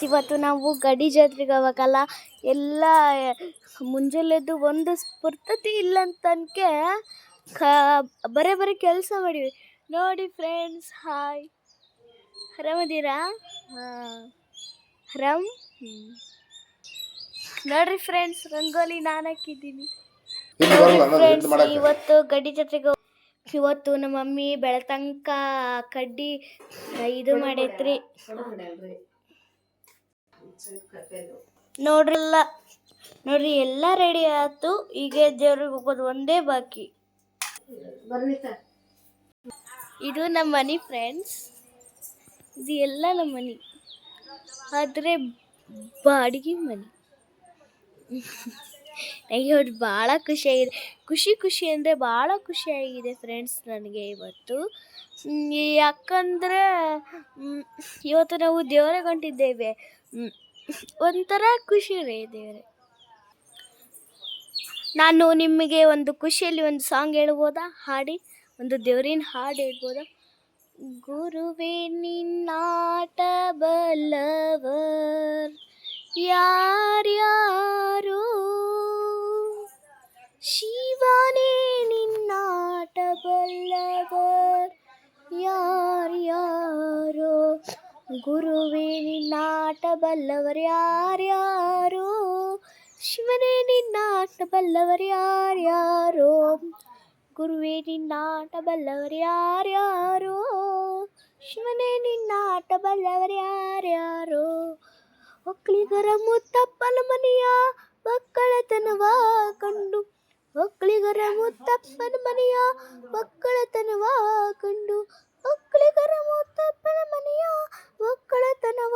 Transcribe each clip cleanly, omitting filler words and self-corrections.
ಇವತ್ತು ನಾವು ಗಡಿ ಜಾತ್ರೆಗೆ ಹೋಗಬೇಕಲ್ಲ. ಎಲ್ಲ ಮುಂಜಾನೆದ್ದು ಒಂದು ಸ್ಫೂರ್ತಿ ಇಲ್ಲ ಅಂತನ್ಕೆ ಬರೀ ಕೆಲಸ ಮಾಡಿವಿ ನೋಡಿ ಫ್ರೆಂಡ್ಸ್. ಹಾಯ್, ಆರಾಮದೀರಾ? ಆರಾಮ್. ನೋಡ್ರಿ ಫ್ರೆಂಡ್ಸ್, ರಂಗೋಲಿ ನಾನು ಹಾಕಿದ್ದೀನಿ. ಫ್ರೆಂಡ್ಸ್, ಇವತ್ತು ಗಡಿ ಜಾತ್ರೆಗೆ ಇವತ್ತು ನಮ್ಮ ಮಮ್ಮಿ ಬೆಳತಂಕ ಕಡ್ಡಿ ಇದು ಮಾಡೈತ್ರಿ. ನೋಡ್ರಿ ಎಲ್ಲ ರೆಡಿ ಆಯ್ತು. ಈಗ ದೇವ್ರಿಗೆ ಹೋಗೋದು ಒಂದೇ ಬಾಕಿ. ಇದು ನಮ್ಮ ಮನಿ ಫ್ರೆಂಡ್ಸ್, ಇದು ಎಲ್ಲ ನಮ್ಮ ಮನಿ, ಆದರೆ ಬಾಡಿಗೆ ಮನಿ. ನನಗೆ ಭಾಳ ಖುಷಿಯಾಗಿದೆ. ಖುಷಿ ಅಂದರೆ ಭಾಳ ಖುಷಿಯಾಗಿದೆ ಫ್ರೆಂಡ್ಸ್ ನನಗೆ ಇವತ್ತು. ಯಾಕಂದರೆ ಇವತ್ತು ನಾವು ದೇವರಿಗೆ ಹೊಂಟಿದ್ದೇವೆ. ಒಂಥರ ಖುಷಿ ರೀ ದೇವರೇ. ನಾನು ನಿಮಗೆ ಒಂದು ಖುಷಿಯಲ್ಲಿ ಒಂದು ಸಾಂಗ್ ಹೇಳ್ಬೋದಾ? ಹಾಡಿ, ಒಂದು ದೇವರಿನ ಹಾಡು ಹೇಳ್ಬೋದಾ? ಗುರುವೇ ನಿನ್ನಾಟ ಬಲ್ಲವರ್ ಯಾರ್ಯಾರೋ, ಶಿವನೇ ನಿನ್ನಾಟ ಬಲ್ಲವರ್ ಯಾರ್ಯಾರೋ, ಗುರುವೇ ನಿನ್ನಾಟ ಬಲ್ಲವರ್ ಯಾರ್ಯಾರೋ, ಶಿವನೇ ನಿನ್ನಾಟ ಬಲ್ಲವರ್ ಯಾರ್ಯಾರೋ, ಗುರುವೇ ನಿನ್ನಾಟ ಬಲ್ಲವರ್ ಯಾರ್ಯಾರೋ, ಶಿವನೇ ನಿನ್ನಾಟ ಬಲ್ಲವರ್ ಯಾರ್ಯಾರೋ. ಒಕ್ಕಲಿಗರ ಮುತ್ತಪ್ಪನ ಮನೆಯ ಒಕ್ಕಳತನವ ಕಂಡು, ಒಕ್ಕಲಿಗರ ಮುತ್ತಪ್ಪನ ಮನೆಯ ಒಕ್ಕಳತನವ ಕಂಡು, ಒಕ್ಕಲಿಗರ ಮುತ್ತಪ್ಪನ ಮನೆಯ ಒಕ್ಕಳತನವ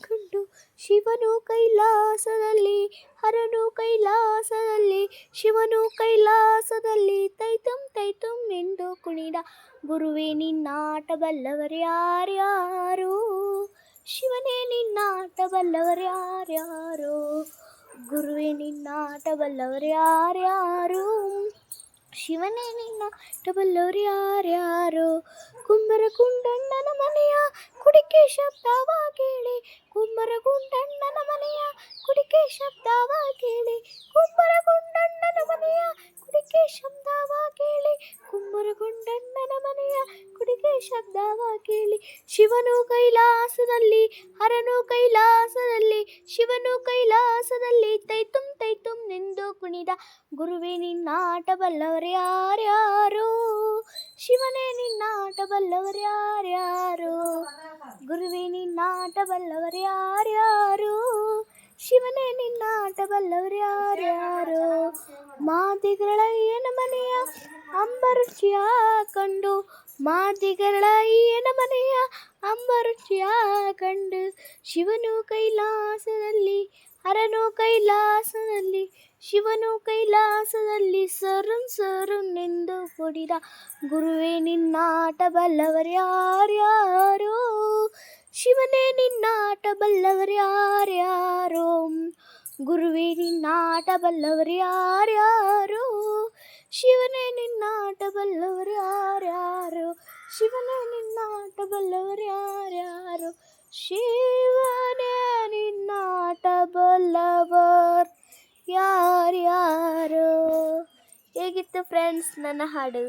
ಕಂಡು, ಶಿವನು ಕೈಲಾಸದಲ್ಲಿ ಹರನು ಕೈಲಾಸದಲ್ಲಿ, ಶಿವನು ಕೈಲಾಸದಲ್ಲಿ ತೈತುಂ ಎಂದು ಕುಣಿದ, ಗುರುವೇ ನಿನ್ನಾಟ ಬಲ್ಲವರ್ ಯಾರ್ಯಾರೋ, ಶಿವನೇ ನಿನ್ನಾಟ ಬಲ್ಲವರ್ ಯಾರ್ಯಾರೋ, ಗುರುವೇ ನಿನ್ನಾಟ ಬಲ್ಲವರ್ ಯಾರ್ಯಾರೋ, ಶಿವನೇ ನಿನ್ನಾಟ ಬಲ್ಲವರ್ ಯಾರ್ಯಾರೋ. ಕುಂಬರ ಗುಂಡಣ್ಣನ ಮನೆಯ ಕುಡಿಕೆ ಶಬ್ದವ ಕೇಳಿ, ಕುಂಬರ ಗುಂಡಣ್ಣನ ಮನೆಯ ಕುಡಿಕೆ ಶಬ್ದವ ಕೇಳಿ, ಕುಂಬರ ಗುಂಡಣ್ಣನ ಮನೆಯ ಕುಡಿಕೆ ಶಬ್ದವ ಕೇಳಿ, ಕುಂಬರ ಗುಂಡಣ್ಣನ ಮನೆಯ ಕುಡಿಕೆ ಶಬ್ದವ ಕೇಳಿ, ಶಿವನು ಕೈಲಾಸದಲ್ಲಿ ಹರನು ಕೈಲಾಸದಲ್ಲಿ, ಶಿವನು ಕೈಲಾಸದಲ್ಲಿ ತೈತುಂ ಎಂದು ಕುಣಿದ, ಗುರುವೇ ನಿನ್ನಾಟ ಬಲ್ಲವರ್ ಯಾರ್ಯಾರೋ, ಶಿವನೇ ನಿನ್ನಾಟ ಬಲ್ಲವರ್ ಯಾರ್ಯಾರೋ, ಗುರುವೇ ನಿನ್ನಾಟ ಬಲ್ಲವರ್ ಯಾರ್ಯಾರೋ, ಶಿವನೇ ನಿನ್ನಾಟ ಬಲ್ಲವರ್ ಯಾರ್ಯಾರೋ. ಮಾದಿಗಳ ಅಯ್ಯನ ಮನೆಯ ಅಂಬರುಚಿಯ ಕಂಡು, ಮಾದಿಗಳ ಅಯ್ಯನ ಮನೆಯ ಅಂಬರುಚಿಯ ಕಂಡು, ಶಿವನು ಕೈಲಾಸದಲ್ಲಿ ಹರನು ಕೈಲಾಸದಲ್ಲಿ, ಶಿವನು ಕೈಲಾಸದಲ್ಲಿ ಸರುನ್ ಎಂದು ಕೊಡಿದ, ಗುರುವೇ ನಿನ್ನಾಟ ಬಲ್ಲವರ್ ಯಾರ್ಯಾರೋ, ಶಿವನೇ ನಿನ್ನಾಟ ಬಲ್ಲವರ್ ಯಾರ್ಯಾರೋ, ಗುರುವೇ ನಿನ್ನಾಟ ಬಲ್ಲವರ್ ಯಾರ್ಯಾರೋ, ಶಿವನೇ ನಿನ್ನಾಟ ಬಲ್ಲವರ್ ಯಾರ್ಯಾರೋ, ಶಿವನೇ ನಿನ್ನಾಟ ಬಲ್ಲವರ್ ಯಾರ್ಯಾರೋ, ಶಿವನೇ ನಿನ್ನಾಟ ಬಲ್ಲವರ್ ಯಾರ್ಯಾರೋ. ಹೇಗಿತ್ತು ಫ್ರೆಂಡ್ಸ್ ನನ್ನ ಹಾಡು?